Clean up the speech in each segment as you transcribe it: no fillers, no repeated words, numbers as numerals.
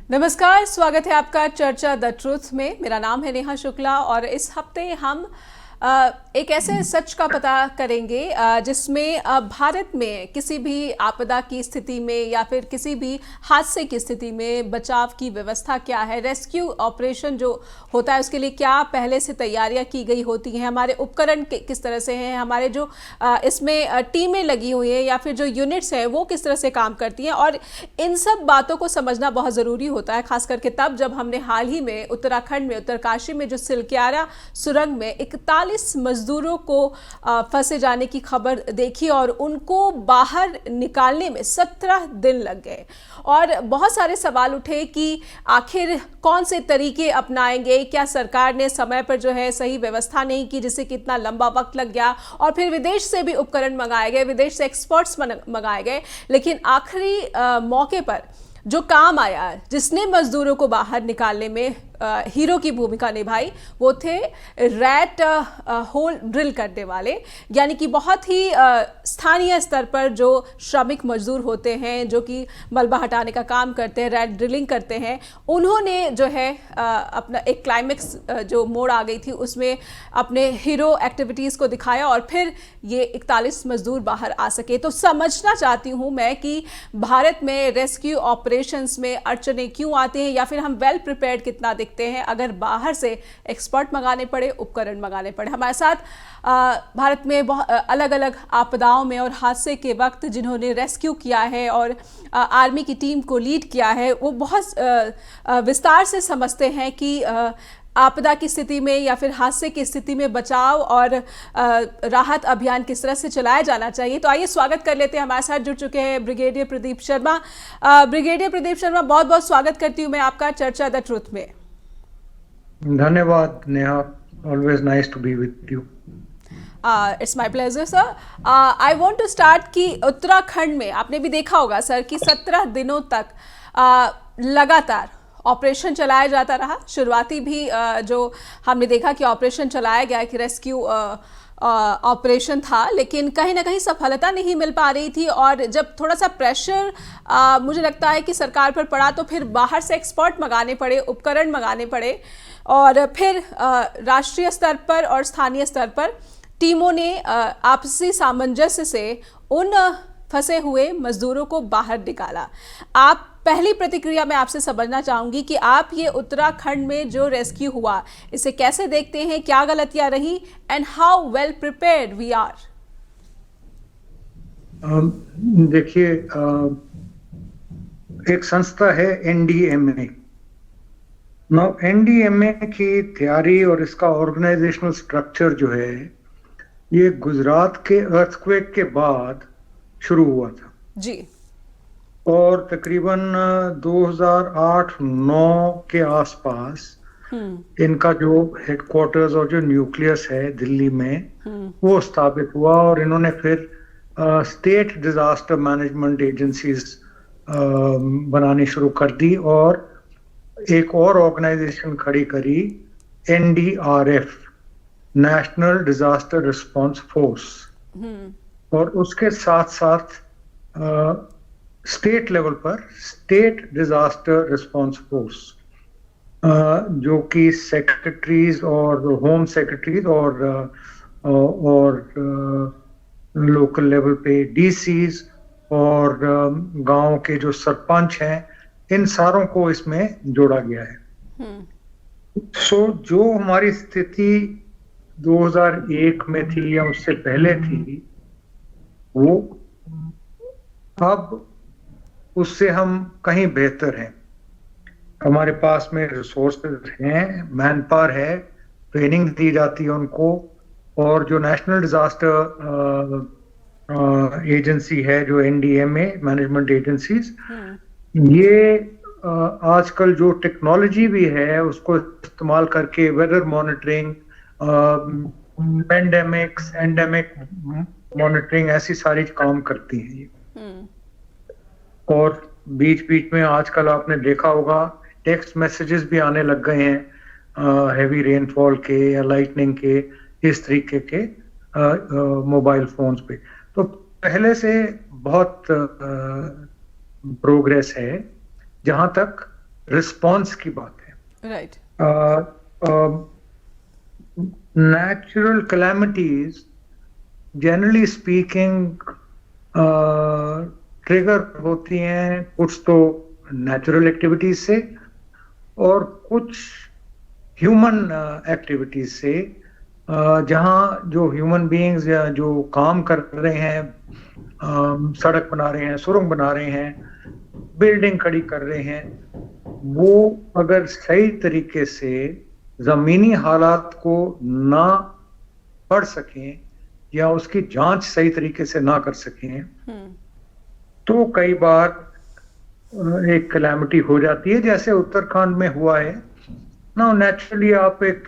नमस्कार, स्वागत है आपका चर्चा द ट्रूथ में। मेरा नाम है नेहा शुक्ला और इस हफ्ते हम एक ऐसे सच का पता करेंगे जिसमें भारत में किसी भी आपदा की स्थिति में या फिर किसी भी हादसे की स्थिति में बचाव की व्यवस्था क्या है, रेस्क्यू ऑपरेशन जो होता है उसके लिए क्या पहले से तैयारियां की गई होती हैं, हमारे उपकरण किस तरह से हैं, हमारे जो इसमें टीमें लगी हुई हैं या फिर जो यूनिट्स हैं वो किस तरह से काम करती हैं। और इन सब बातों को समझना बहुत ज़रूरी होता है, खास करके तब जब हमने हाल ही में उत्तराखंड में उत्तरकाशी में जो सिलक्यारा सुरंग में 41 मजदूरों को फंसे जाने की खबर देखी और उनको बाहर निकालने में 17 दिन लग गए। और बहुत सारे सवाल उठे कि आखिर कौन से तरीके अपनाएंगे, क्या सरकार ने समय पर जो है सही व्यवस्था नहीं की जिससे कितना लंबा वक्त लग गया, और फिर विदेश से भी उपकरण मंगाए गए, विदेश से एक्सपर्ट्स मंगाए गए, लेकिन आखिरी मौके पर जो काम आया, जिसने मजदूरों को बाहर निकालने में हीरो की भूमिका निभाई, वो थे रैट होल ड्रिल करने वाले, यानी कि बहुत ही स्थानीय स्तर पर जो श्रमिक मजदूर होते हैं जो कि मलबा हटाने का काम करते हैं, रैट ड्रिलिंग करते हैं। उन्होंने जो है अपना एक क्लाइमेक्स जो मोड़ आ गई थी उसमें अपने हीरो एक्टिविटीज़ को दिखाया और फिर ये 41 मजदूर बाहर आ सके। तो समझना चाहती हूँ मैं कि भारत में रेस्क्यू ऑपरेशंस में अड़चने क्यों आती हैं, या फिर हम वेल प्रिपेयर्ड कितना दिखते हैं अगर बाहर से एक्सपर्ट मंगाने पड़े, उपकरण मंगाने पड़े। हमारे साथ भारत में बहुत अलग अलग आपदाओं में और हादसे के वक्त जिन्होंने रेस्क्यू किया है और आर्मी की टीम को लीड किया है, वो बहुत विस्तार से समझते हैं कि आपदा की स्थिति में या फिर हादसे की स्थिति में बचाव और राहत अभियान किस तरह से चलाया जाना चाहिए। तो आइए स्वागत कर लेते हैं। हमारे साथ जुड़ चुके हैं ब्रिगेडियर प्रदीप शर्मा। ब्रिगेडियर प्रदीप शर्मा, बहुत बहुत स्वागत करती हूँ मैं आपका चर्चा द ट्रुथ में। धन्यवाद Neha, always nice to be with you. It's my pleasure sir. I want to start कि उत्तराखंड में आपने भी देखा होगा सर कि 17 दिनों तक लगातार ऑपरेशन चलाया जाता रहा। शुरुआती भी जो हमने देखा कि ऑपरेशन चलाया गया कि रेस्क्यू ऑपरेशन था, लेकिन कहीं ना कहीं सफलता नहीं मिल पा रही थी। और जब थोड़ा सा प्रेशर मुझे लगता है कि सरकार पर पड़ा तो फिर बाहर से एक्सपर्ट मंगाने पड़े, उपकरण मंगाने पड़े, और फिर राष्ट्रीय स्तर पर और स्थानीय स्तर पर टीमों ने आपसी सामंजस्य से उन फंसे हुए मजदूरों को बाहर निकाला। आप पहली प्रतिक्रिया मैं आपसे समझना चाहूंगी कि आप ये उत्तराखंड में जो रेस्क्यू हुआ इसे कैसे देखते हैं, क्या गलतियां रही, and how well prepared we are. देखिए, एक संस्था है एनडीएमए। एनडीएमए की तैयारी और इसका ऑर्गेनाइजेशनल स्ट्रक्चर जो है ये गुजरात के अर्थक्वेक के बाद शुरू हुआ था जी, और तकरीबन 2008-9 के आसपास इनका जो हेडक्वार्टर्स और जो न्यूक्लियस है दिल्ली में वो स्थापित हुआ, और इन्होंने फिर स्टेट डिजास्टर मैनेजमेंट एजेंसीज बनानी शुरू कर दी और एक और ऑर्गेनाइजेशन खड़ी करी, NDRF, national disaster response force. और उसके साथ साथ स्टेट लेवल पर स्टेट डिजास्टर रिस्पांस फोर्स, जो कि सेक्रेटरीज और होम सेक्रेटरीज और लोकल लेवल पे डीसीज और गांव के जो सरपंच हैं, इन सारों को इसमें जोड़ा गया है। सो जो हमारी स्थिति 2001 में थी या उससे पहले थी, वो अब उससे हम कहीं बेहतर हैं। हमारे पास में रिसोर्सेज हैं, मैन पावर है, ट्रेनिंग दी जाती है उनको, और जो नेशनल डिजास्टर एजेंसी है जो एनडीएमए मैनेजमेंट एजेंसीज, ये आजकल जो टेक्नोलॉजी भी है उसको इस्तेमाल करके weather monitoring, pandemics, endemic monitoring, ऐसी सारी काम करती है ये। और बीच बीच में आजकल आपने देखा होगा टेक्स्ट मैसेजेस भी आने लग गए हैं हैवी रेनफॉल के या लाइटनिंग के, इस तरीके के मोबाइल फोन्स पे। तो पहले से बहुत प्रोग्रेस है। जहां तक रिस्पॉन्स की बात है। Right. Natural calamities generally speaking trigger होती हैं कुछ तो नेचुरल एक्टिविटीज से और कुछ ह्यूमन एक्टिविटीज से, जहां जो ह्यूमन बीइंग्स या जो काम कर रहे हैं, सड़क बना रहे हैं, सुरंग बना रहे हैं, बिल्डिंग खड़ी कर रहे हैं, वो अगर सही तरीके से जमीनी हालात को ना पढ़ सकें या उसकी जांच सही तरीके से ना कर सकें तो कई बार एक कैलामिटी हो जाती है, जैसे उत्तराखंड में हुआ है ना। नेचुरली आप एक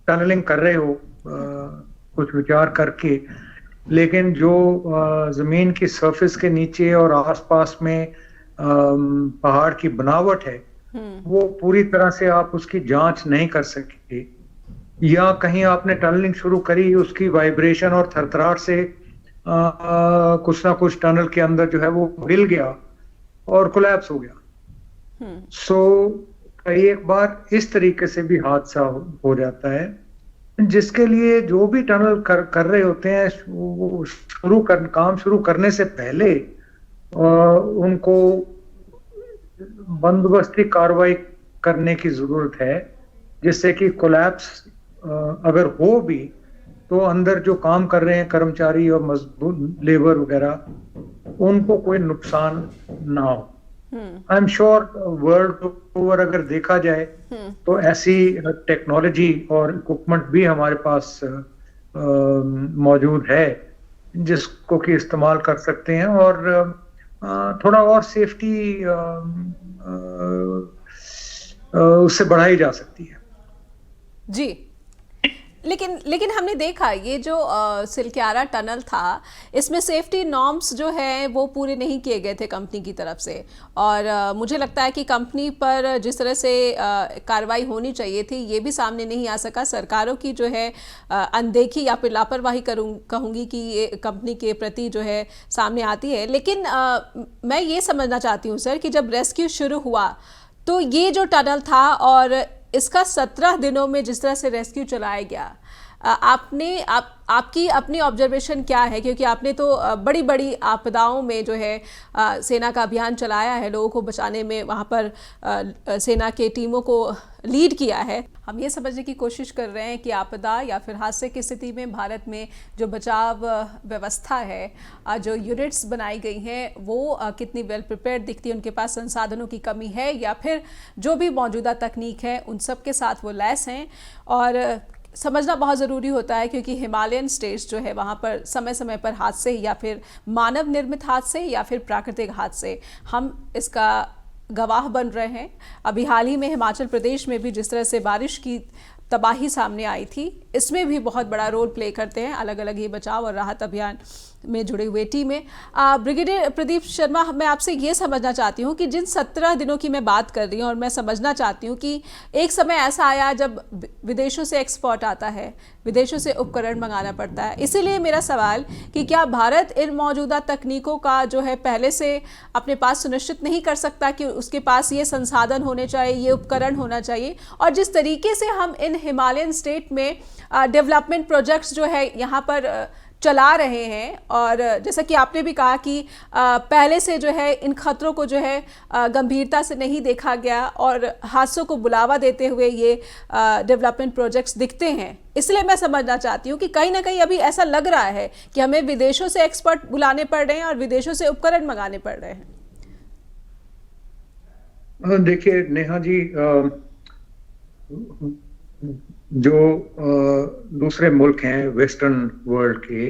टनलिंग कर रहे हो कुछ विचार करके, लेकिन जो जमीन की सरफेस के नीचे और आसपास में पहाड़ की बनावट है वो पूरी तरह से आप उसकी जांच नहीं कर सके, या कहीं आपने टनलिंग शुरू करी, उसकी वाइब्रेशन और थरथराहट से कुछ ना कुछ टनल के अंदर जो है वो हिल गया और कोलैप्स हो गया। सो कई एक बार इस तरीके से भी हादसा हो जाता है, जिसके लिए जो भी टनल कर रहे होते हैं वो काम शुरू करने से पहले उनको बंदोबस्ती कार्रवाई करने की जरूरत है, जिससे कि कोलैप्स अगर हो भी तो अंदर जो काम कर रहे हैं कर्मचारी और मजदूर लेबर वगैरह उनको कोई नुकसान ना हो। I am sure world over अगर देखा जाए तो ऐसी टेक्नोलॉजी और इक्विपमेंट भी हमारे पास मौजूद है जिसको कि इस्तेमाल कर सकते हैं और थोड़ा और सेफ्टी उससे बढ़ाई जा सकती है। जी, लेकिन हमने देखा ये जो सिलक्यारा टनल था इसमें सेफ्टी नॉर्म्स जो है वो पूरे नहीं किए गए थे कंपनी की तरफ से, और मुझे लगता है कि कंपनी पर जिस तरह से कार्रवाई होनी चाहिए थी ये भी सामने नहीं आ सका। सरकारों की जो है अनदेखी या फिर लापरवाही कहूँगी कि ये कंपनी के प्रति जो है सामने आती है। लेकिन मैं ये समझना चाहती हूँ सर कि जब रेस्क्यू शुरू हुआ तो ये जो टनल था और इसका 17 दिनों में जिस तरह से रेस्क्यू चलाया गया, आपकी अपनी ऑब्जर्वेशन क्या है? क्योंकि आपने तो बड़ी बड़ी आपदाओं में जो है सेना का अभियान चलाया है, लोगों को बचाने में वहाँ पर सेना के टीमों को लीड किया है। हम ये समझने की कोशिश कर रहे हैं कि आपदा या फिर हादसे की स्थिति में भारत में जो बचाव व्यवस्था है, जो यूनिट्स बनाई गई हैं वो कितनी वेल प्रिपेयर्ड दिखती है, उनके पास संसाधनों की कमी है या फिर जो भी मौजूदा तकनीक है उन सब के साथ वो लैस हैं। और समझना बहुत ज़रूरी होता है क्योंकि हिमालयन स्टेट्स जो है वहाँ पर समय समय पर हादसे या फिर मानव निर्मित हादसे या फिर प्राकृतिक हादसे हम इसका गवाह बन रहे हैं। अभी हाल ही में हिमाचल प्रदेश में भी जिस तरह से बारिश की तबाही सामने आई थी, इसमें भी बहुत बड़ा रोल प्ले करते हैं अलग अलग ये बचाव और राहत अभियान में जुड़े हुए टीमें। ब्रिगेडियर प्रदीप शर्मा, मैं आपसे ये समझना चाहती हूँ कि जिन 17 दिनों की मैं बात कर रही हूँ और मैं समझना चाहती हूँ कि एक समय ऐसा आया जब विदेशों से एक्सपोर्ट आता है, विदेशों से उपकरण मंगाना पड़ता है। इसीलिए मेरा सवाल कि क्या भारत इन मौजूदा तकनीकों का जो है पहले से अपने पास सुनिश्चित नहीं कर सकता कि उसके पास ये संसाधन होने चाहिए, ये उपकरण होना चाहिए? और जिस तरीके से हम इन हिमालयन स्टेट में डेवलपमेंट प्रोजेक्ट्स जो है यहाँ पर चला रहे हैं, और जैसा कि आपने भी कहा कि पहले से जो है इन खतरों को जो है गंभीरता से नहीं देखा गया और हादसों को बुलावा देते हुए ये डेवलपमेंट प्रोजेक्ट्स दिखते हैं, इसलिए मैं समझना चाहती हूँ कि कहीं ना कहीं अभी ऐसा लग रहा है कि हमें विदेशों से एक्सपर्ट बुलाने पड़ रहे हैं और विदेशों से उपकरण मंगाने पड़ रहे हैं। देखिए नेहा जी, जो दूसरे मुल्क हैं वेस्टर्न वर्ल्ड के,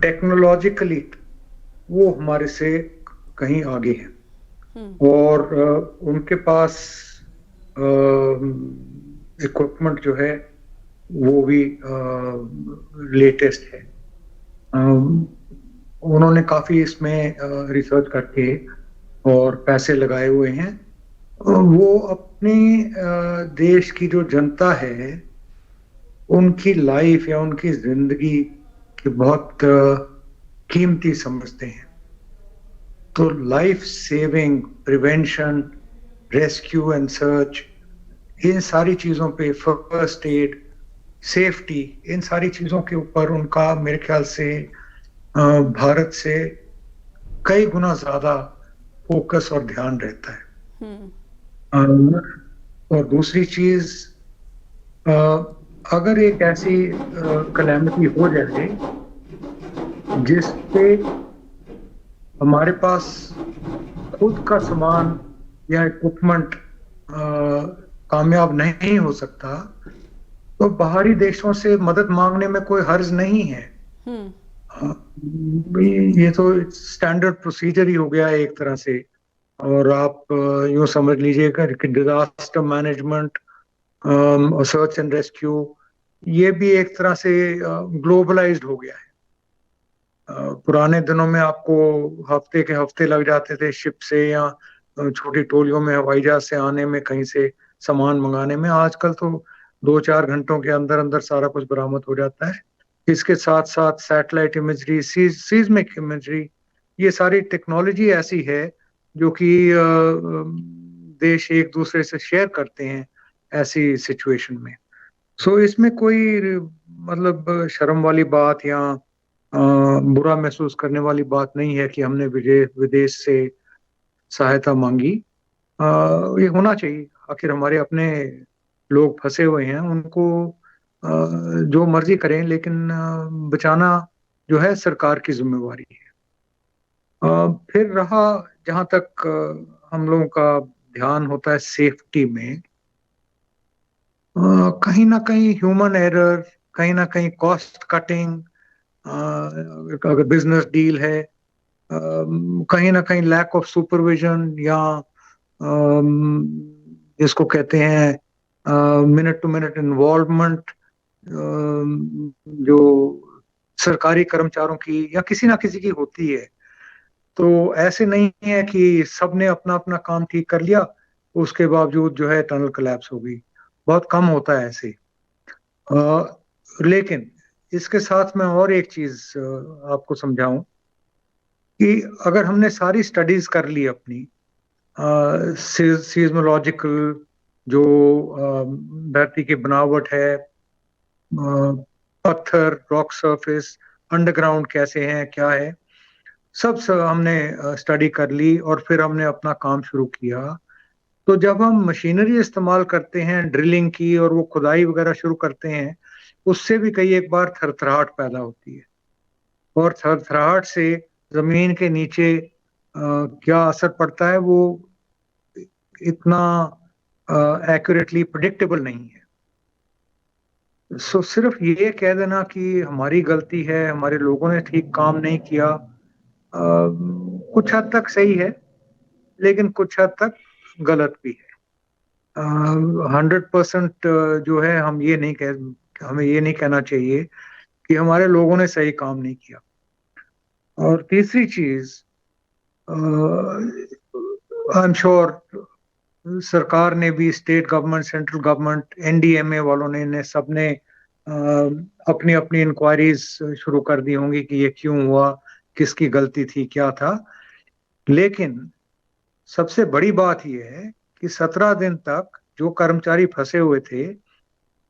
टेक्नोलॉजिकली वो हमारे से कहीं आगे हैं और उनके पास इक्विपमेंट जो है वो भी लेटेस्ट है। उन्होंने काफी इसमें रिसर्च करके और पैसे लगाए हुए हैं। वो अपने देश की जो जनता है उनकी लाइफ या उनकी जिंदगी की बहुत कीमती समझते हैं। तो life saving, prevention rescue and search, इन सारी चीजों पे, फर्स्ट एड, सेफ्टी, इन सारी चीजों के ऊपर उनका मेरे ख्याल से भारत से कई गुना ज्यादा फोकस और ध्यान रहता है। और दूसरी चीज, अगर एक ऐसी कलैमिटी हो जाए जिसपे हमारे पास खुद का सामान या इक्विपमेंट कामयाब नहीं हो सकता, तो बाहरी देशों से मदद मांगने में कोई हर्ज नहीं है। ये तो स्टैंडर्ड प्रोसीजर ही हो गया है एक तरह से। और आप यूं समझ लीजिएगा कि disaster management, search and rescue, ये भी एक तरह से ग्लोबलाइज्ड हो गया है। पुराने दिनों में आपको हफ्ते के हफ्ते लग जाते थे शिप से या छोटी टोलियों में हवाई जहाज से आने में, कहीं से सामान मंगाने में। आजकल तो 2-4 घंटों के अंदर अंदर सारा कुछ बरामद हो जाता है। इसके साथ साथ सैटेलाइट इमेजरी, सीस्मिक इमेजरी, ये सारी टेक्नोलॉजी ऐसी है जो कि देश एक दूसरे से शेयर करते हैं ऐसी सिचुएशन में। सो इसमें कोई मतलब शर्म वाली बात या बुरा महसूस करने वाली बात नहीं है कि हमने विदेश से सहायता मांगी। ये होना चाहिए, आखिर हमारे अपने लोग फंसे हुए हैं, उनको जो मर्जी करें, लेकिन बचाना जो है सरकार की जिम्मेवारी है। फिर रहा जहां तक हम लोगों का ध्यान होता है सेफ्टी में, कहीं ना कहीं ह्यूमन एरर, कहीं ना कहीं कॉस्ट कटिंग, अगर बिजनेस डील है, कहीं ना कहीं लैक ऑफ सुपरविजन या जिसको कहते हैं मिनट टू मिनट इन्वॉल्वमेंट, जो सरकारी कर्मचारियों की या किसी ना किसी की होती है। तो ऐसे नहीं है कि सबने अपना अपना काम ठीक कर लिया, उसके बावजूद जो है टनल कोलैप्स हो गई। बहुत कम होता है ऐसे। लेकिन इसके साथ मैं और एक चीज आपको समझाऊं कि अगर हमने सारी स्टडीज कर ली अपनी, सीज्मोलॉजिकल, जो धरती की बनावट है, पत्थर, रॉक सरफेस, अंडरग्राउंड कैसे हैं, क्या है, सब हमने स्टडी कर ली और फिर हमने अपना काम शुरू किया। तो जब हम मशीनरी इस्तेमाल करते हैं, ड्रिलिंग की, और वो खुदाई वगैरह शुरू करते हैं, उससे भी कई एक बार थरथराहट पैदा होती है। और थरथराहट से जमीन के नीचे क्या असर पड़ता है वो इतना एक्यूरेटली प्रिडिक्टेबल नहीं है। सो सिर्फ ये कह देना कि हमारी गलती है, हमारे लोगों ने ठीक काम नहीं किया, कुछ हद तक सही है, लेकिन कुछ हद तक गलत भी है। 100% जो है हमें ये नहीं कहना चाहिए कि हमारे लोगों ने सही काम नहीं किया। और तीसरी चीज, आई एम श्योर सरकार ने भी, state government, central government, NDMA वालों ने सबने अपनी अपनी इंक्वायरीज शुरू कर दी होंगी कि ये क्यों हुआ, किसकी गलती थी, क्या था। लेकिन सबसे बड़ी बात यह है कि 17 दिन तक जो कर्मचारी फंसे हुए थे,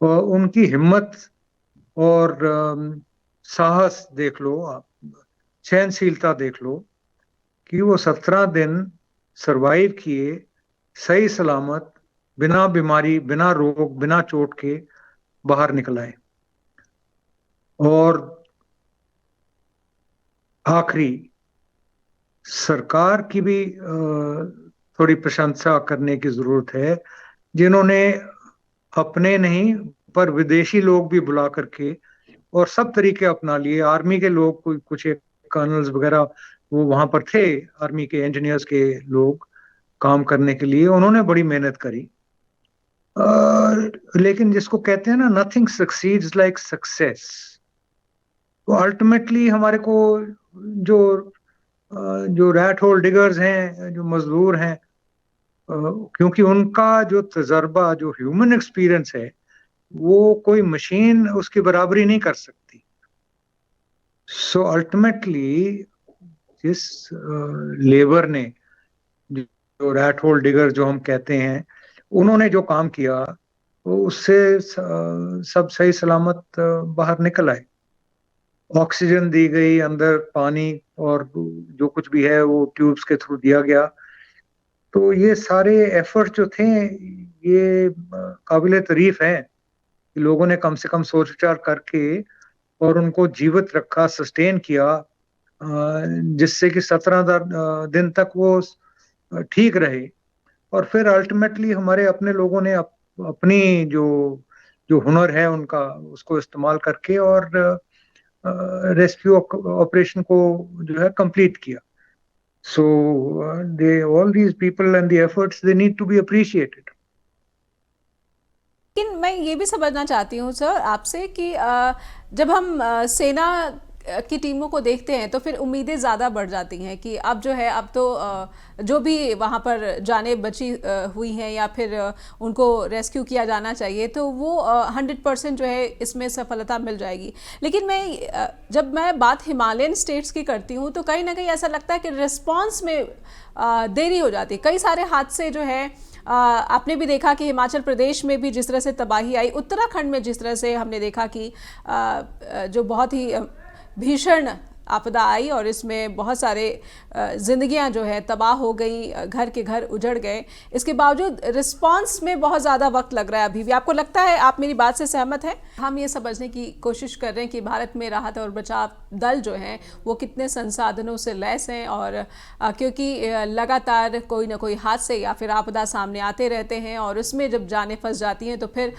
उनकी हिम्मत और साहस देख लो आप, सहनशीलता देख लो कि वो 17 दिन सरवाइव किए, सही सलामत, बिना बीमारी, बिना रोग, बिना चोट के बाहर निकल आए। और आखिरी, सरकार की भी थोड़ी प्रशंसा करने की जरूरत है, जिन्होंने अपने नहीं पर विदेशी लोग भी बुला करके और सब तरीके अपना लिए। आर्मी के लोग, कोई कुछ एक कर्नल्स वगैरह वो वहां पर थे, आर्मी के इंजीनियर्स के लोग काम करने के लिए, उन्होंने बड़ी मेहनत करी। लेकिन जिसको कहते हैं ना, नथिंग सक्सीड्स लाइक सक्सेस। तो अल्टीमेटली हमारे को जो जो रैट होल डिगर्स हैं, जो मजदूर हैं, क्योंकि उनका जो तजर्बा, जो ह्यूमन एक्सपीरियंस है, वो कोई मशीन उसकी बराबरी नहीं कर सकती। अल्टीमेटली जिस लेबर ने, जो जो रैट होल डिगर जो हम कहते हैं, उन्होंने जो काम किया वो उससे सब सही सलामत बाहर निकल आए। ऑक्सीजन दी गई, अंदर पानी और जो कुछ भी है वो ट्यूब्स के थ्रू दिया गया। तो ये सारे एफर्ट जो थे ये काबिले तारीफ है कि लोगों ने कम से कम सोच विचार करके और उनको जीवित रखा, सस्टेन किया, जिससे कि 17 दिन तक वो ठीक रहे। और फिर अल्टीमेटली हमारे अपने लोगों ने अपनी जो जो हुनर है उनका उसको इस्तेमाल करके और रेस्क्यू ऑपरेशन को जो है कंप्लीट किया। So they all these people and the efforts they need to be appreciated. लेकिन मैं ये भी समझना चाहती हूँ सर आपसे कि जब हम सेना की टीमों को देखते हैं तो फिर उम्मीदें ज़्यादा बढ़ जाती हैं कि अब जो है, अब तो जो भी वहाँ पर जानें बची हुई हैं या फिर उनको रेस्क्यू किया जाना चाहिए, तो वो 100% जो है इसमें सफलता मिल जाएगी। लेकिन जब मैं बात हिमालयन स्टेट्स की करती हूँ तो कहीं ना कहीं ऐसा लगता है कि रिस्पॉन्स में देरी हो जाती है। कई सारे हादसे जो है आपने भी देखा कि हिमाचल प्रदेश में भी जिस तरह से तबाही आई, उत्तराखंड में जिस तरह से हमने देखा कि जो बहुत ही भीषण आपदा आई और इसमें बहुत सारे ज़िंदगियां जो है तबाह हो गई, घर के घर उजड़ गए। इसके बावजूद रिस्पांस में बहुत ज़्यादा वक्त लग रहा है अभी भी। आपको लगता है, आप मेरी बात से सहमत हैं? हम ये समझने की कोशिश कर रहे हैं कि भारत में राहत और बचाव दल जो हैं वो कितने संसाधनों से लैस हैं, और क्योंकि लगातार कोई ना कोई हादसे या फिर आपदा सामने आते रहते हैं और उसमें जब जानें फंस जाती हैं तो फिर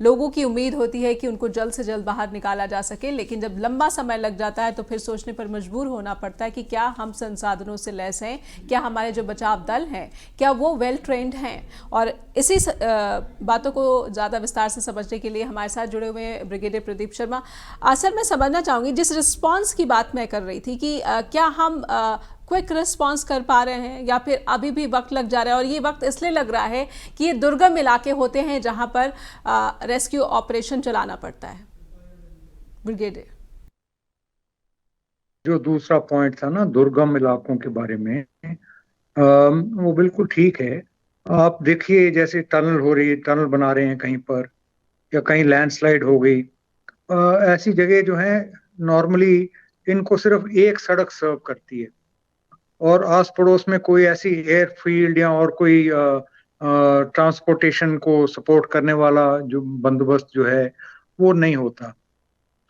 लोगों की उम्मीद होती है कि उनको जल्द से जल्द बाहर निकाला जा सके। लेकिन जब लंबा समय लग जाता है तो फिर सोचने पर मजबूर होना पड़ता है कि क्या हम संसाधनों से लैस हैं, क्या हमारे जो बचाव दल हैं क्या वो वेल ट्रेंड हैं। और इसी बातों को ज़्यादा विस्तार से समझने के लिए हमारे साथ जुड़े हुए हैं ब्रिगेडियर प्रदीप शर्मा। सर, मैं समझना चाहूँगी, जिस रिस्पॉन्स की बात मैं कर रही थी कि क्या हम क्विक रिस्पांस कर पा रहे हैं या फिर अभी भी वक्त लग जा रहा है, और ये वक्त इसलिए लग रहा है कि ये दुर्गम इलाके होते हैं जहां पर रेस्क्यू ऑपरेशन चलाना पड़ता है। ब्रिगेडियर, जो दूसरा पॉइंट था ना दुर्गम इलाकों के बारे में, वो बिल्कुल ठीक है। आप देखिए जैसे टनल हो रही है, टनल बना रहे हैं कहीं पर, या कहीं लैंडस्लाइड हो गई, ऐसी जगह जो है नॉर्मली इनको सिर्फ एक सड़क सर्व करती है और आस पड़ोस में कोई ऐसी एयरफील्ड या और कोई ट्रांसपोर्टेशन को सपोर्ट करने वाला जो बंदोबस्त जो है वो नहीं होता।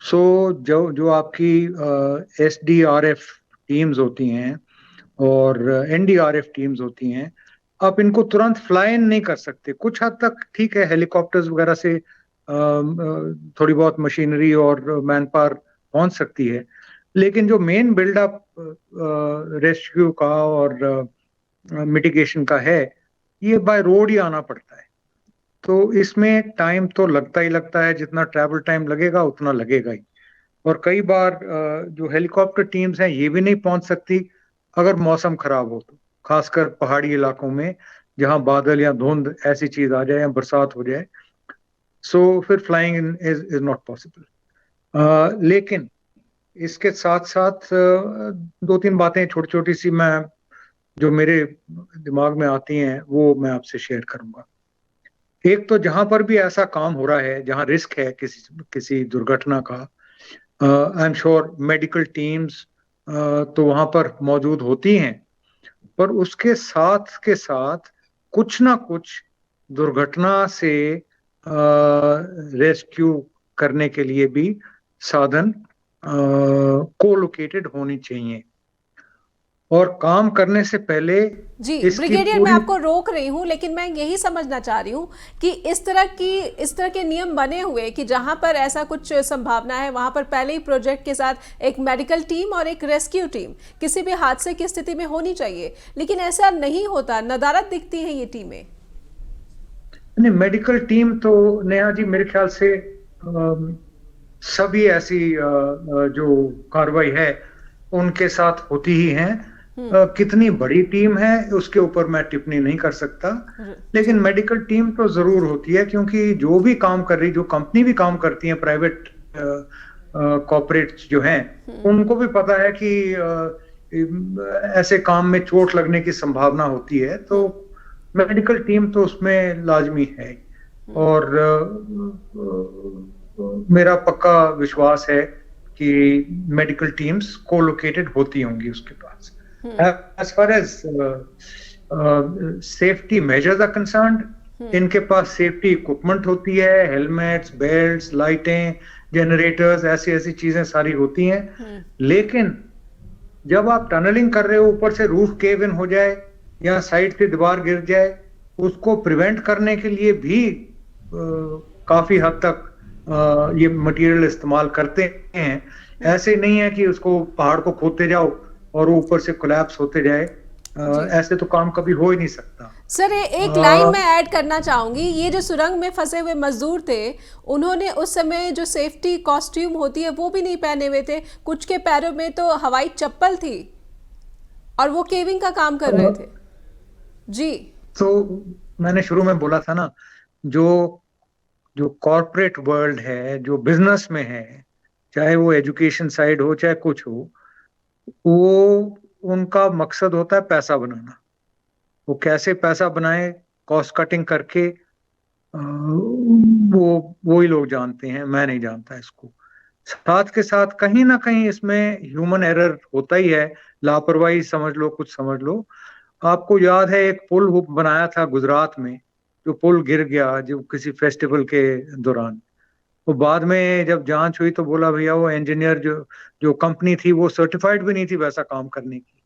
सो जो आपकी SDRF टीम्स होती हैं और NDRF टीम्स होती हैं, आप इनको तुरंत फ्लाई इन नहीं कर सकते। कुछ हद तक ठीक है, हेलीकॉप्टर्स वगैरह से थोड़ी बहुत मशीनरी और मैन पावर पहुंच सकती है, लेकिन जो मेन बिल्डअप रेस्क्यू का और मिटिगेशन का है ये बाय रोड ही आना पड़ता है। तो इसमें टाइम तो लगता ही लगता है, जितना ट्रैवल टाइम लगेगा उतना लगेगा ही। और कई बार जो हेलीकॉप्टर टीम्स हैं ये भी नहीं पहुंच सकती अगर मौसम खराब हो तो, खासकर पहाड़ी इलाकों में जहां बादल या धुंध ऐसी चीज आ जाए या बरसात हो जाए। सो फिर फ्लाइंग इज नॉट पॉसिबल। लेकिन इसके साथ साथ दो तीन बातें छोटी छोटी सी मैं जो मेरे दिमाग में आती हैं वो मैं आपसे शेयर करूंगा। एक तो जहां पर भी ऐसा काम हो रहा है जहां रिस्क है किसी दुर्घटना का, I am sure medical teams तो वहां पर मौजूद होती हैं, पर उसके साथ के साथ कुछ ना कुछ दुर्घटना से रेस्क्यू करने के लिए भी साधन कोलोकेटेड होनी चाहिए। और काम करने से पहले जी ब्रिगेडियर, मैं आपको रोक रही हूं, लेकिन मैं यही समझना चाह रही हूं कि इस तरह के नियम बने हुए कि जहां पर ऐसा कुछ संभावना है वहां पर पहले ही प्रोजेक्ट के साथ एक मेडिकल टीम और एक रेस्क्यू टीम किसी भी हादसे की स्थिति में होनी चाहिए, लेकिन ऐसा नहीं होता, नदारद दिखती हैं ये टीमें। नहीं, मेडिकल टीम तो नेहा जी मेरे ख्याल से सभी ऐसी जो कार्रवाई है उनके साथ होती ही हैं। कितनी बड़ी टीम है उसके ऊपर मैं टिप्पणी नहीं कर सकता, लेकिन मेडिकल टीम तो जरूर होती है, क्योंकि जो भी काम कर रही, जो कंपनी भी काम करती है, प्राइवेट कॉर्पोरेट्स जो हैं, उनको भी पता है कि ऐसे काम में चोट लगने की संभावना होती है, तो मेडिकल टीम तो उसमें लाजमी है। और मेरा पक्का विश्वास है कि मेडिकल टीम्स कोलोकेटेड होती होंगी उसके पास। As far as safety measures are concerned, इनके पास सेफ्टी इक्विपमेंट होती है, हेलमेट्स, बेल्ट्स, लाइटें, जनरेटर्स, ऐसी ऐसी चीजें सारी होती हैं। लेकिन जब आप टनलिंग कर रहे हो, ऊपर से रूफ केव इन हो जाए या साइड से दीवार गिर जाए, उसको प्रिवेंट करने के लिए भी काफी हद तक ये मटेरियल इस्तेमाल करते हैं। ऐसे नहीं है कि उसको पहाड़ को खोदते जाओ और वो ऊपर से कोलैप्स होते जाए, ऐसे तो काम कभी हो ही नहीं सकता। सर एक लाइन मैं ऐड करना चाहूंगी, ये जो सुरंग में फंसे हुए मजदूर थे, उन्होंने उस समय जो सेफ्टी कॉस्ट्यूम होती है वो भी नहीं पहने हुए थे, कुछ के पैरों में तो हवाई चप्पल थी और वो केविंग का काम कर रहे थे। जी, तो मैंने शुरू में बोला था ना, जो जो कॉर्पोरेट वर्ल्ड है, जो बिजनेस में है, चाहे वो एजुकेशन साइड हो चाहे कुछ हो, वो उनका मकसद होता है पैसा बनाना। वो कैसे पैसा बनाए, कॉस्ट कटिंग करके, वो ही लोग जानते हैं, मैं नहीं जानता इसको। साथ के साथ कहीं ना कहीं इसमें ह्यूमन एरर होता ही है, लापरवाही समझ लो, कुछ समझ लो। आपको याद है एक पुल बनाया था गुजरात में, जो पुल गिर गया जो किसी फेस्टिवल के दौरान। तो बाद में जब जांच हुई तो बोला भैया वो इंजीनियर जो जो कंपनी थी वो सर्टिफाइड भी नहीं थी वैसा काम करने की।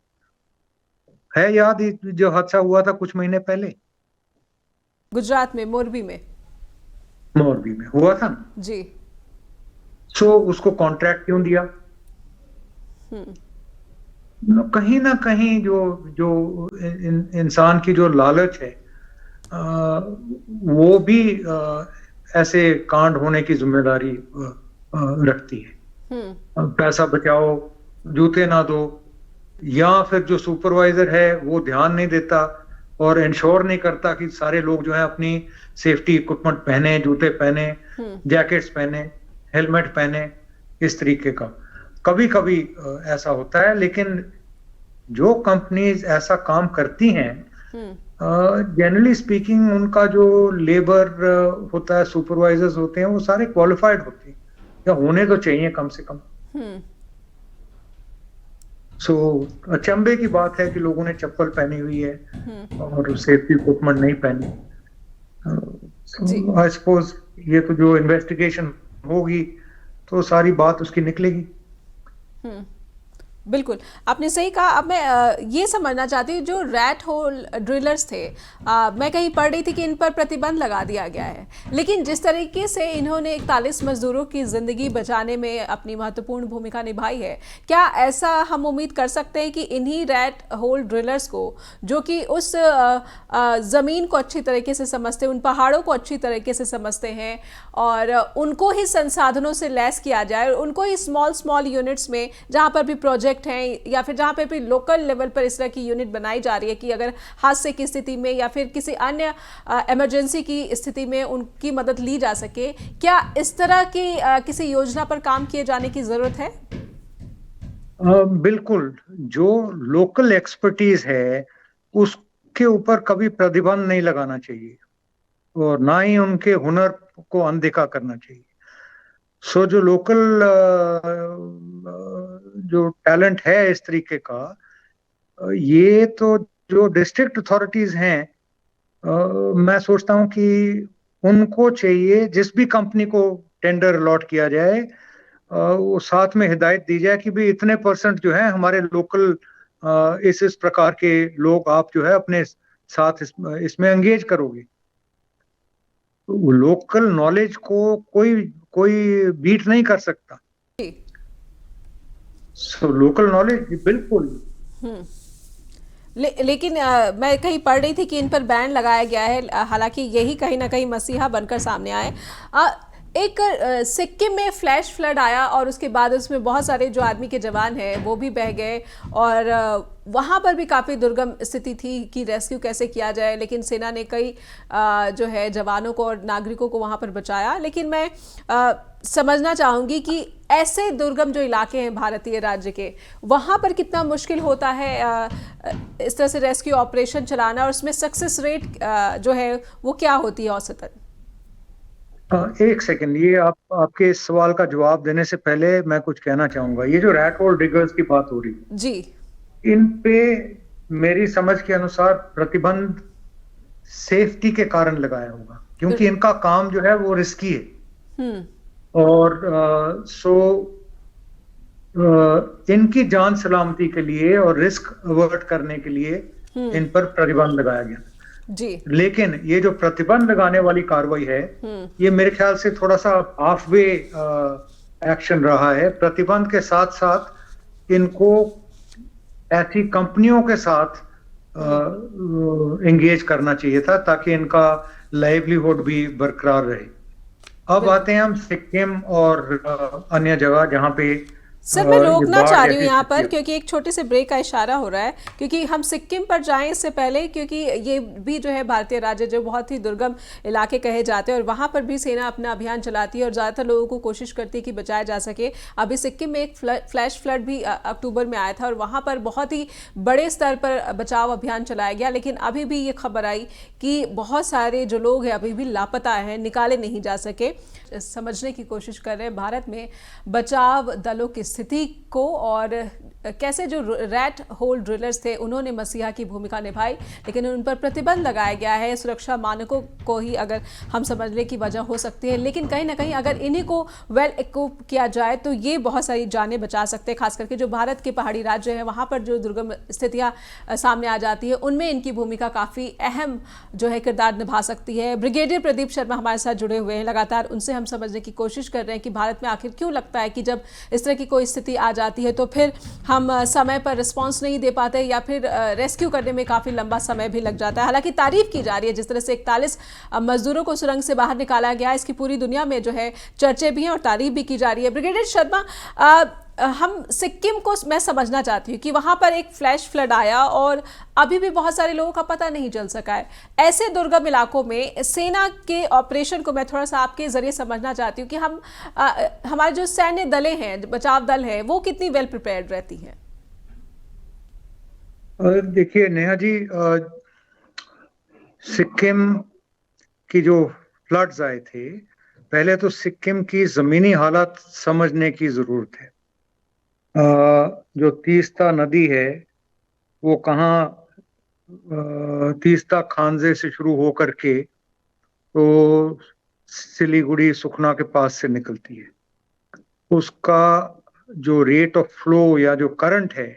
है याद जो हादसा हुआ था कुछ महीने पहले गुजरात में मोरबी में? मोरबी में हुआ था ना जी। सो उसको कॉन्ट्रैक्ट क्यों दिया? कहीं ना कहीं जो जो इंसान की जो लालच है, वो भी ऐसे कांड होने की जिम्मेदारी रखती है। पैसा बचाओ, जूते ना दो, या फिर जो सुपरवाइजर है वो ध्यान नहीं देता और इंश्योर नहीं करता कि सारे लोग जो है अपनी सेफ्टी इक्विपमेंट पहने, जूते पहने, जैकेट्स पहने, हेलमेट पहने, इस तरीके का। कभी कभी ऐसा होता है, लेकिन जो कंपनीज ऐसा काम करती हैं, जनरली स्पीकिंग उनका जो लेबर होता है, सुपरवाइजर्स होते हैं, वो सारे क्वालिफाइड होते हैं, या होने तो चाहिए कम से कम। सो अचंभे की बात है कि लोगों ने चप्पल पहनी हुई है और सेफ्टी इक्विपमेंट नहीं पहनी। आई सपोज ये तो जो इन्वेस्टिगेशन होगी तो सारी बात उसकी निकलेगी। बिल्कुल, आपने सही कहा। अब मैं ये समझना चाहती हूँ, जो रैट होल ड्रिलर्स थे, मैं कहीं पढ़ रही थी कि इन पर प्रतिबंध लगा दिया गया है, लेकिन जिस तरीके से इन्होंने 41 मजदूरों की ज़िंदगी बचाने में अपनी महत्वपूर्ण भूमिका निभाई है, क्या ऐसा हम उम्मीद कर सकते हैं कि इन्हीं रैट होल ड्रिलर्स को, जो कि उस ज़मीन को अच्छी तरीके से समझते हैं, उन पहाड़ों को अच्छी तरीके से समझते हैं, और उनको ही संसाधनों से लैस किया जाए, और उनको ही स्मॉल यूनिट्स में, जहाँ पर भी प्रोजेक्ट हैं या फिर जहाँ पे भी लोकल लेवल पर इस तरह की यूनिट बनाई जा रही है कि अगर हादसे की स्थिति में या फिर किसी अन्य इमरजेंसी की स्थिति में उनकी मदद ली जा सके, क्या इस तरह की किसी योजना पर काम किए जाने की जरूरत है? बिल्कुल, जो लोकल एक्सपर्टीज है उसके ऊपर कभी प्रतिबंध नहीं लगाना चाहिए और ना ही उनके हुनर को अनदेखा करना चाहिए। सो जो लोकल जो टैलेंट है इस तरीके का, ये तो जो डिस्ट्रिक्ट अथॉरिटीज हैं, मैं सोचता हूं कि उनको चाहिए, जिस भी कंपनी को टेंडर अलॉट किया जाए, वो साथ में हिदायत दी जाए कि भी इतने % जो है हमारे लोकल इस प्रकार के लोग आप जो है अपने साथ इसमें एंगेज करोगे। लोकल नॉलेज को कोई कोई बीट नहीं कर सकता। सो लोकल नॉलेज बिल्कुल। लेकिन मैं कहीं पढ़ रही थी कि इन पर बैन लगाया गया है, हालांकि यही कहीं ना कहीं मसीहा बनकर सामने आए। एक सिक्किम में फ्लैश फ्लड आया और उसके बाद उसमें बहुत सारे जो आर्मी के जवान हैं वो भी बह गए और वहाँ पर भी काफ़ी दुर्गम स्थिति थी कि रेस्क्यू कैसे किया जाए, लेकिन सेना ने कई जो है जवानों को और नागरिकों को वहाँ पर बचाया। लेकिन मैं समझना चाहूँगी कि ऐसे दुर्गम जो इलाके हैं भारतीय राज्य के, वहाँ पर कितना मुश्किल होता है इस तरह से रेस्क्यू ऑपरेशन चलाना, और उसमें सक्सेस रेट जो है वो क्या होती है औसतन? एक सेकंड, ये आपके इस सवाल का जवाब देने से पहले मैं कुछ कहना चाहूंगा। ये जो रैट होल डिगर्स की बात हो रही है जी, इन पे मेरी समझ के अनुसार प्रतिबंध सेफ्टी के कारण लगाया होगा, क्योंकि इनका काम जो है वो रिस्की है। हम्म, और इनकी जान सलामती के लिए और रिस्क अवर्ट करने के लिए इन पर प्रतिबंध लगाया गया। जी, लेकिन ये जो प्रतिबंध लगाने वाली कार्रवाई है, ये मेरे ख्याल से थोड़ा सा हाफ वे एक्शन रहा है। प्रतिबंध के साथ साथ इनको ऐसी कंपनियों के साथ एंगेज करना चाहिए था ताकि इनका लाइवलीहुड भी बरकरार रहे। अब आते हैं हम सिक्किम और अन्य जगह जहां पे सर मैं रोकना चाह रही हूँ यहाँ पर, स्थिति। क्योंकि एक छोटे से ब्रेक का इशारा हो रहा है, क्योंकि हम सिक्किम पर जाएं इससे पहले, क्योंकि ये भी जो है भारतीय राज्य जो बहुत ही दुर्गम इलाके कहे जाते हैं और वहाँ पर भी सेना अपना अभियान चलाती है और ज़्यादातर लोगों को कोशिश करती है कि बचाया जा सके। अभी सिक्किम में एक फ्लैश फ्लड भी अक्टूबर में आया था और वहाँ पर बहुत ही बड़े स्तर पर बचाव अभियान चलाया गया, लेकिन अभी भी ये खबर आई कि बहुत सारे जो लोग हैं अभी भी लापता हैं, निकाले नहीं जा सके। समझने की कोशिश कर रहे हैं भारत में बचाव दलों की स्थिति को और कैसे जो रैट होल ड्रिलर्स थे उन्होंने मसीहा की भूमिका निभाई, लेकिन उन पर प्रतिबंध लगाया गया है। सुरक्षा मानकों को ही अगर हम समझने की वजह हो सकती है, लेकिन कहीं ना कहीं अगर इन्हीं को वेल इक्विप किया जाए तो ये बहुत सारी जानें बचा सकते हैं। खास करके जो भारत के पहाड़ी राज्य हैं वहाँ पर जो दुर्गम स्थितियाँ सामने आ जाती है उनमें इनकी भूमिका काफ़ी अहम जो है किरदार निभा सकती है। ब्रिगेडियर प्रदीप शर्मा हमारे साथ जुड़े हुए हैं, लगातार उनसे हम समझने की कोशिश कर रहे हैं कि भारत में आखिर क्यों लगता है कि जब इस तरह की कोई स्थिति आ जाती है तो फिर हम समय पर रिस्पांस नहीं दे पाते या फिर रेस्क्यू करने में काफ़ी लंबा समय भी लग जाता है। हालांकि तारीफ की जा रही है जिस तरह से 41 मजदूरों को सुरंग से बाहर निकाला गया, इसकी पूरी दुनिया में जो है चर्चे भी हैं और तारीफ भी की जा रही है। ब्रिगेडियर शर्मा, हम सिक्किम को मैं समझना चाहती हूँ कि वहाँ पर एक फ्लैश फ्लड आया और अभी भी बहुत सारे लोगों का पता नहीं चल सका है। ऐसे दुर्गम इलाकों में सेना के ऑपरेशन को मैं थोड़ा सा आपके जरिए समझना चाहती हूँ कि हमारे जो सैन्य दलें हैं, बचाव दल है, वो कितनी वेल प्रिपेयर्ड रहती हैं। देखिए नेहा जी, सिक्किम की जो फ्लड्स आए थे, पहले तो सिक्किम की जमीनी हालत समझने की जरूरत है। जो तीस्ता नदी है वो कहाँ, तीस्ता खानजे से शुरू होकर के तो सिलीगुड़ी सुखना के पास से निकलती है। उसका जो रेट ऑफ फ्लो या जो करंट है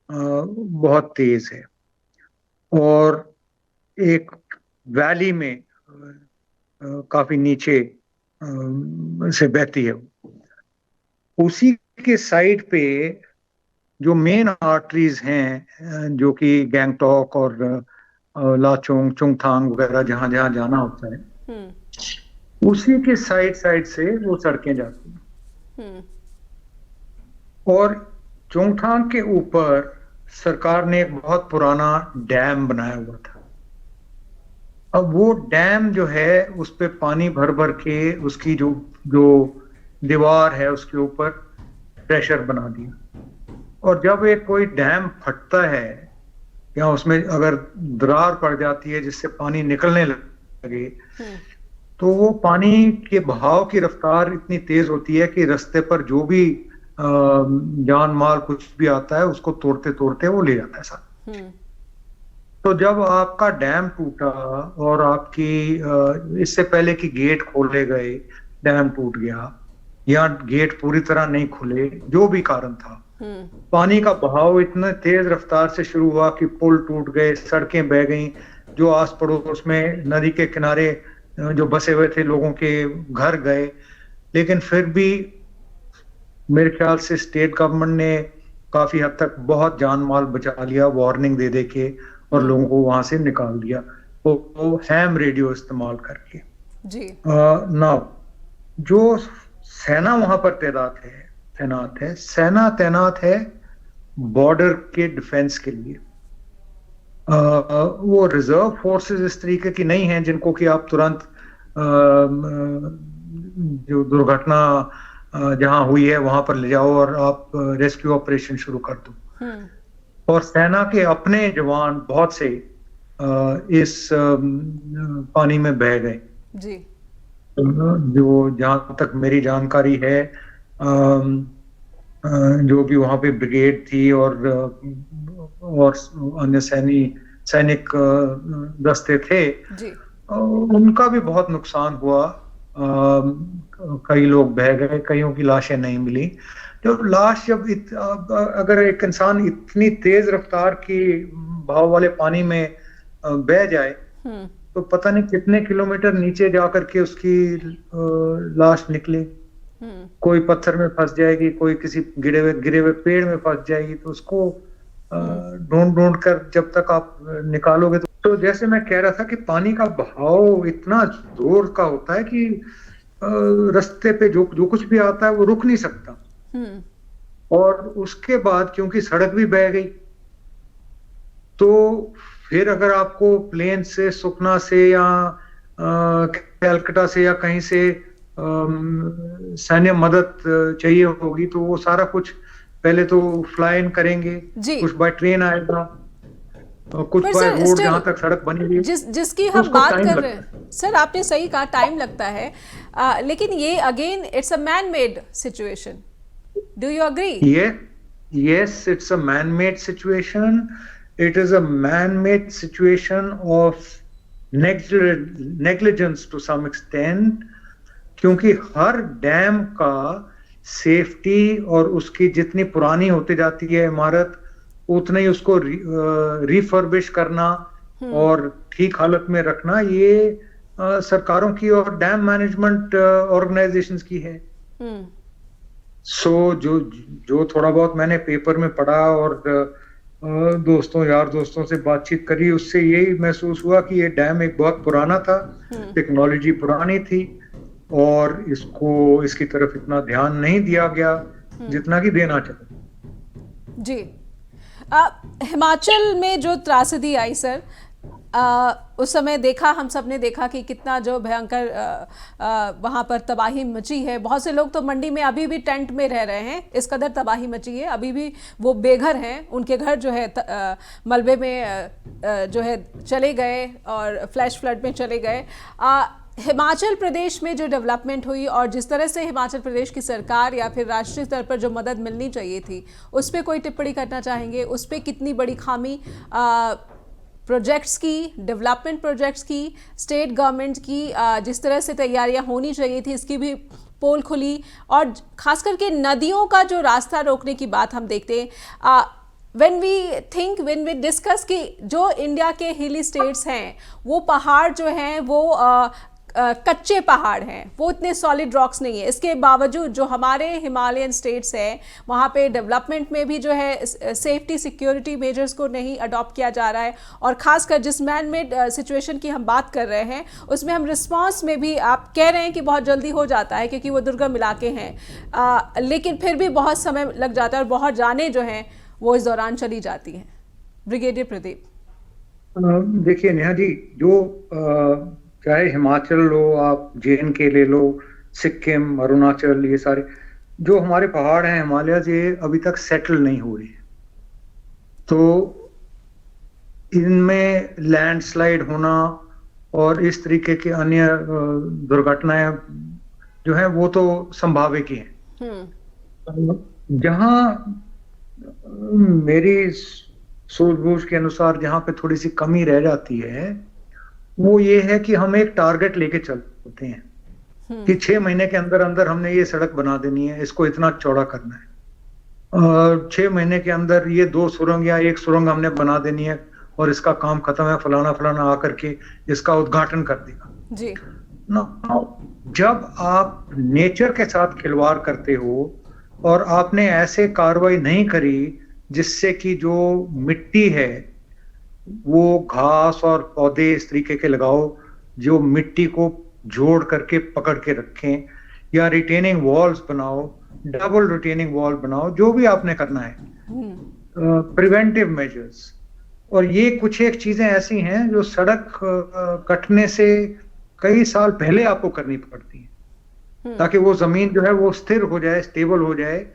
बहुत तेज है और एक वैली में काफी नीचे से बहती है। उसी के साइड पे जो मेन आर्टरीज हैं जो कि गैंगटॉक और लाचोंग, चुंगथांग वगैरह जहां जहां जाना होता है, उसी के साइड साइड से वो सड़कें जाती हैं। और चुंगथांग के ऊपर सरकार ने एक बहुत पुराना डैम बनाया हुआ था। अब वो डैम जो है उस पे पानी भर भर के उसकी जो जो दीवार है उसके ऊपर प्रेशर बना दिया। और जब एक कोई डैम फटता है या उसमें अगर दरार पड़ जाती है जिससे पानी निकलने लगे, तो वो पानी के बहाव की रफ्तार इतनी तेज होती है कि रास्ते पर जो भी जान माल कुछ भी आता है उसको तोड़ते तोड़ते वो ले जाता है साथ। तो जब आपका डैम टूटा और आपकी इससे पहले कि गेट खोले गए डैम टूट गया या गेट पूरी तरह नहीं खुले, जो भी कारण था, पानी का बहाव इतने तेज रफ्तार से शुरू हुआ कि पुल टूट गए, सड़कें बह गईं, जो आस पड़ोस में नदी के किनारे जो बसे हुए थे लोगों के घर गए। लेकिन फिर भी मेरे ख्याल से स्टेट गवर्नमेंट ने काफी हद तक बहुत जान माल बचा लिया वार्निंग दे दे के और लोगों को वहां से निकाल दिया वो हैम रेडियो इस्तेमाल करके। जी। नाउ जो सेना वहां पर सेना तैनात है बॉर्डर के डिफेंस के लिए। वो रिजर्व फोर्सेस इस तरीके की नहीं हैं जिनको कि आप तुरंत जो दुर्घटना जहां हुई है वहां पर ले जाओ और आप रेस्क्यू ऑपरेशन शुरू कर दो। और सेना के अपने जवान बहुत से इस पानी में बह गए जी। जो जहां तक मेरी जानकारी है, जो भी वहां पे ब्रिगेड थी और अन्य सैनिक दस्ते थे जी। उनका भी बहुत नुकसान हुआ। कई लोग बह गए, कईयों की लाशें नहीं मिली। जब अगर एक इंसान इतनी तेज रफ्तार की भाव वाले पानी में बह जाए तो पता नहीं कितने किलोमीटर नीचे जाकर के उसकी लाश निकले। कोई पत्थर में फंस जाएगी, कोई किसी गिरे हुए पेड़ में फंस जाएगी, तो उसको ढूंढ कर जब तक आप निकालोगे तो जैसे मैं कह रहा था कि पानी का बहाव इतना जोर का होता है कि रास्ते पे जो कुछ भी आता है वो रुक नहीं सकता। और उसके बाद क्योंकि सड़क भी बह गई तो फिर अगर आपको प्लेन से, सुखना से या कलकत्ता से या कहीं से सैन्य मदद चाहिए होगी तो वो सारा कुछ पहले तो फ्लाई इन करेंगे, कुछ बाय ट्रेन आएगा, कुछ बाय रोड जहां तक सड़क बनी हुई जिसकी हम बात कर रहे हैं। सर आपने सही कहा, टाइम लगता है, लेकिन ये again it's a man made situation. Do you agree? Yes, it's a man-made situation. It is a man-made situation of negligence to some extent, क्योंकि हर डैम का सेफ्टी और उसकी जितनी पुरानी होती जाती है इमारत उतना ही उसको रिफर्बिश करना और ठीक हालत में रखना ये सरकारों की और डैम मैनेजमेंट ऑर्गेनाइजेशंस की है। जो थोड़ा बहुत मैंने पेपर में पढ़ा और यार दोस्तों से बातचीत करी, उससे यही महसूस हुआ कि ये डैम एक बहुत पुराना था, टेक्नोलॉजी पुरानी थी और इसकी तरफ इतना ध्यान नहीं दिया गया जितना कि देना चाहिए। जी। हिमाचल में जो त्रासदी आई सर, उस समय देखा, हम सब ने देखा कि कितना जो भयंकर वहाँ पर तबाही मची है। बहुत से लोग तो मंडी में अभी भी टेंट में रह रहे हैं, इस कदर तबाही मची है। अभी भी वो बेघर हैं, उनके घर जो है मलबे में जो है चले गए और फ्लैश फ्लड में चले गए। हिमाचल प्रदेश में जो डेवलपमेंट हुई और जिस तरह से हिमाचल प्रदेश की सरकार या फिर राष्ट्रीय स्तर पर जो मदद मिलनी चाहिए थी, उस पर कोई टिप्पणी करना चाहेंगे? उस पर कितनी बड़ी खामी प्रोजेक्ट्स की, डेवलपमेंट प्रोजेक्ट्स की, स्टेट गवर्नमेंट की जिस तरह से तैयारियां होनी चाहिए थी, इसकी भी पोल खुली। और खास करके नदियों का जो रास्ता रोकने की बात हम देखते हैं, when we discuss कि जो इंडिया के हिली स्टेट्स हैं वो पहाड़ जो हैं वो कच्चे पहाड़ हैं, वो इतने सॉलिड रॉक्स नहीं है। इसके बावजूद जो हमारे हिमालयन स्टेट्स हैं वहाँ पे डेवलपमेंट में भी जो है सेफ्टी सिक्योरिटी मेजर्स को नहीं अडॉप्ट किया जा रहा है। और ख़ासकर जिस मैन मेड सिचुएशन की हम बात कर रहे हैं उसमें हम रिस्पांस में भी आप कह रहे हैं कि बहुत जल्दी हो जाता है क्योंकि वो दुर्गम इलाके हैं, लेकिन फिर भी बहुत समय लग जाता है और बहुत जाने जो हैं वो इस दौरान चली जाती हैं। ब्रिगेडियर प्रदीप। देखिए नेहा जी, जो चाहे हिमाचल लो, आप JNK ले लो, सिक्किम, अरुणाचल, ये सारे जो हमारे पहाड़ हैं हिमालय, ये अभी तक सेटल नहीं हुए। तो इनमें लैंडस्लाइड होना और इस तरीके की अन्य दुर्घटनाएं जो है वो तो संभाविक ही हैं। जहां मेरी सूझबूझ के अनुसार जहां पे थोड़ी सी कमी रह जाती है वो ये है कि हम एक टारगेट लेके चलते हैं कि 6 महीने के अंदर अंदर हमने ये सड़क बना देनी है, इसको इतना चौड़ा करना है, 6 महीने के अंदर ये 2 सुरंग या 1 सुरंग हमने बना देनी है और इसका काम खत्म है, फलाना फलाना आकर के इसका उद्घाटन कर देगा जी। जब आप नेचर के साथ खिलवाड़ करते हो और आपने ऐसे कार्रवाई नहीं करी जिससे कि जो मिट्टी है वो घास और पौधे इस तरीके के लगाओ जो मिट्टी को जोड़ करके पकड़ के रखें, या रिटेनिंग वॉल्स बनाओ, डबल रिटेनिंग वॉल बनाओ, जो भी आपने करना है, प्रिवेंटिव मेजर्स। और ये कुछ एक चीजें ऐसी हैं जो सड़क कटने से कई साल पहले आपको करनी पड़ती हैं, ताकि वो जमीन जो है वो स्थिर हो जाए, स्टेबल हो जाए,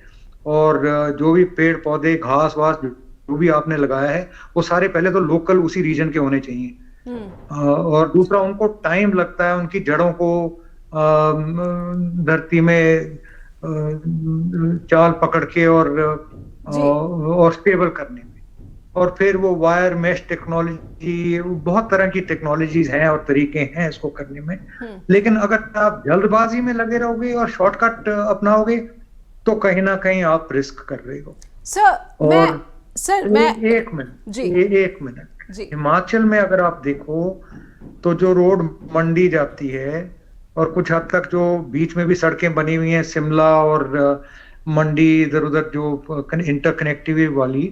और जो भी पेड़ पौधे घास वास जो भी आपने लगाया है वो सारे पहले तो लोकल उसी रीजन के होने चाहिए। और दूसरा, उनको टाइम लगता है उनकी जड़ों को धरती में चाल पकड़ के और स्टेबल करने में। और फिर वो वायर मेश टेक्नोलॉजी, बहुत तरह की टेक्नोलॉजीज हैं और तरीके हैं इसको करने में। लेकिन अगर आप जल्दबाजी में लगे रहोगे और शॉर्टकट अपनाओगे तो कहीं ना कहीं आप रिस्क कर रहे हो। एक मिनट, हिमाचल में अगर आप देखो तो जो रोड मंडी जाती है और कुछ हद तक जो बीच में भी सड़कें बनी हुई हैं, शिमला और मंडी इधर उधर जो इंटरकनेक्टिविटी वाली,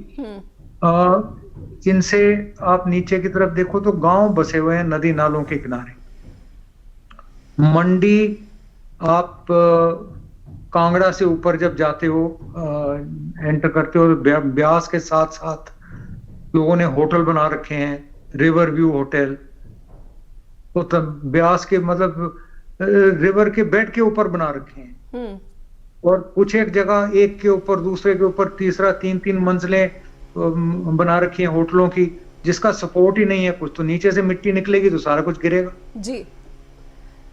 इनसे आप नीचे की तरफ देखो तो गांव बसे हुए हैं नदी नालों के किनारे। मंडी आप कांगड़ा से ऊपर जब जाते हो, एंटर करते हो, तो ब्यास के साथ साथ लोगों ने होटल बना रखे हैं, रिवर व्यू होटल। तो तब ब्यास के मतलब रिवर के बेड के ऊपर बना रखे हैं। और कुछ एक जगह एक के ऊपर दूसरे के ऊपर तीसरा, तीन तीन मंजिलें बना रखी हैं होटलों की, जिसका सपोर्ट ही नहीं है कुछ। तो नीचे से मिट्टी निकलेगी तो सारा कुछ गिरेगा जी।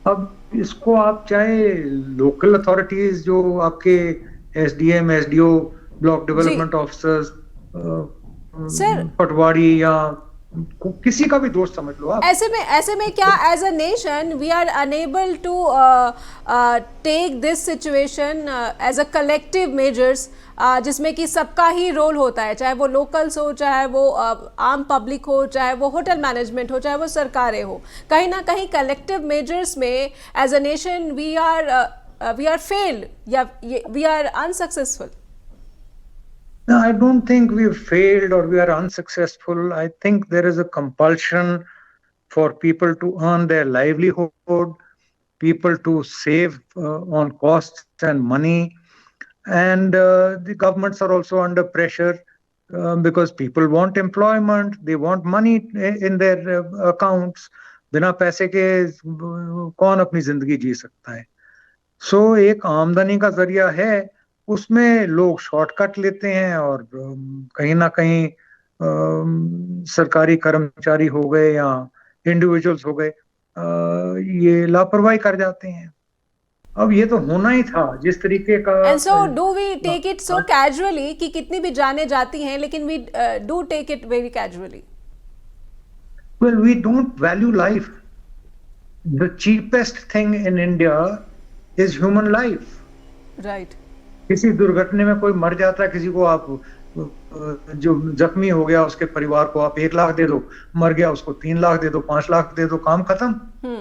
अब इसको आप चाहे लोकल अथॉरिटीज, जो आपके SDM, SDO, block development officers, patwari, या किसी का भी दोस्त समझ लो आप, ऐसे में क्या as a nation we are unable to take this situation as a collective measures, जिसमें कि सबका ही रोल होता है, चाहे वो लोकल्स हो, चाहे वो आम पब्लिक हो, चाहे वो होटल मैनेजमेंट हो, चाहे वो सरकारें हो। कहीं ना कहीं कलेक्टिव मेजर्स में as a nation we are failed या we are unsuccessful. No, I don't think we've failed or we are unsuccessful. I think there is a compulsion for people to earn their livelihood, people to save on costs and money. And the governments are also under pressure because people want employment, they want money in their accounts. बिना पैसे के कौन अपनी जिंदगी जी सकता है? सो एक आमदनी का जरिया है, उसमें लोग शॉर्टकट लेते हैं और कहीं ना कहीं सरकारी कर्मचारी हो गए या इंडिविजुअल्स हो गए, ये लापरवाही कर जाते हैं। अब ये तो होना ही था जिस तरीके का। And so do we take it so casually कि कितनी भी जाने जाती हैं, लेकिन we do take it very casually. Well, we don't value life. The cheapest thing in India is human life. Right. किसी दुर्घटना में कोई मर जाता है, किसी को आप जो जख्मी हो गया उसके परिवार को आप 1 लाख दे दो, मर गया उसको 3 लाख दे दो, 5 लाख दे दो, काम खत्म।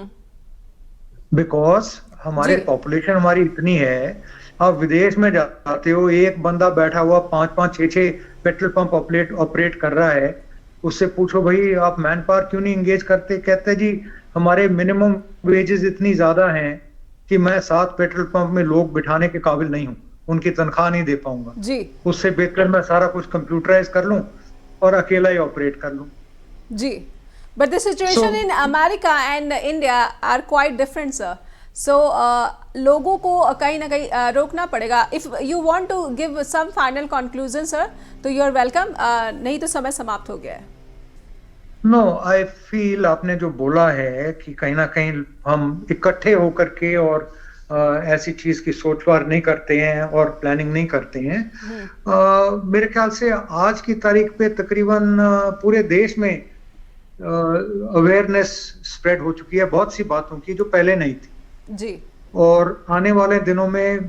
बिकॉज हमारे पॉपुलेशन हमारी इतनी है। आप विदेश में जाते हो, एक बंदा बैठा हुआ 5-5, 6-6 पेट्रोल पंप ऑपरेट कर रहा है, उससे पूछो भाई आप मैन पावर क्यों नहीं एंगेज करते? कहते जी हमारे मिनिमम वेजेस इतनी ज्यादा हैं कि मैं 7 पेट्रोल पंप में लोग बिठाने के काबिल नहीं हूँ, उनकी तनख्वाह नहीं दे पाऊंगा जी। उससे बेहतर मैं सारा कुछ कंप्यूटराइज कर लूं और अकेला ही ऑपरेट कर लूं जी। But the situation in America and India are quite different sir. So लोगों को कहीं ना कहीं रोकना पड़ेगा। If you want to give some final conclusion sir, तो यू आर वेलकम, नहीं तो समय समाप्त हो गया है। नो, आई फील आपने जो बोला है कि कहीं ना कहीं हम इकट्ठे होकर के और ऐसी चीज की सोचवार नहीं करते हैं और प्लानिंग नहीं करते हैं। मेरे ख्याल से आज की तारीख पे तकरीबन पूरे देश में अवेयरनेस स्प्रेड हो चुकी है बहुत सी बातों की जो पहले नहीं थी जी। और आने वाले दिनों में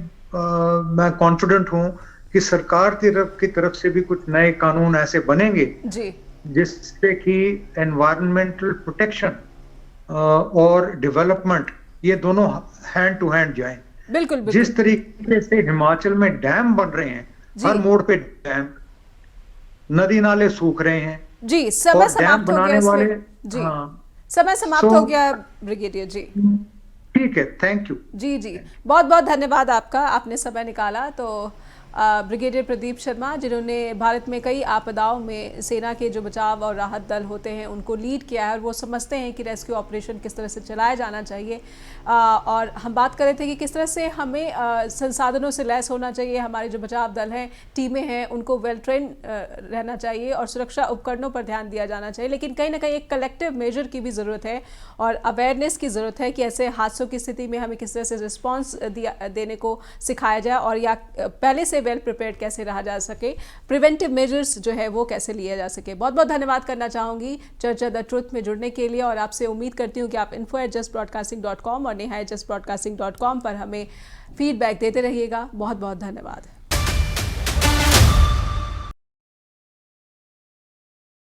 मैं कॉन्फिडेंट हूं कि सरकार की तरफ से भी कुछ नए कानून ऐसे बनेंगे जी, जिससे कि एनवायरमेंटल प्रोटेक्शन और डेवलपमेंट ये दोनों हैंड टू हैंड जाएं। बिल्कुल। जिस तरीके से हिमाचल में डैम बन रहे हैं, हर मोड़ पे डैम, नदी नाले सूख रहे हैं जी। समय समाप्त हो गया जी। समय समाप्त हो गया ब्रिगेडियर जी। ठीक है, थैंक यू। जी जी, बहुत बहुत धन्यवाद आपका, आपने समय निकाला। तो ब्रिगेडियर प्रदीप शर्मा, जिन्होंने भारत में कई आपदाओं में सेना के जो बचाव और राहत दल होते हैं उनको लीड किया है और वो समझते हैं कि रेस्क्यू ऑपरेशन किस तरह से चलाया जाना चाहिए। और हम बात कर रहे थे कि किस तरह से हमें संसाधनों से लैस होना चाहिए, हमारे जो बचाव दल हैं, टीमें हैं, उनको वेल ट्रेन रहना चाहिए और सुरक्षा उपकरणों पर ध्यान दिया जाना चाहिए। लेकिन कहीं ना कहीं एक कलेक्टिव मेजर की भी ज़रूरत है और अवेयरनेस की ज़रूरत है कि ऐसे हादसों की स्थिति में हमें किस तरह से रिस्पॉन्स देने को सिखाया जाए और या पहले से वेल प्रिपेयर्ड कैसे रहा जा सके, प्रिवेंटिव मेजर्स जो है वो कैसे लिए जा सके। बहुत बहुत धन्यवाद करना चाहूँगी चर्चा द ट्रुथ में जुड़ने के लिए और आपसे उम्मीद करती हूँ कि आप info@justbroadcasting.com और neha@justbroadcasting.com पर हमें फीडबैक देते रहिएगा। बहुत बहुत धन्यवाद।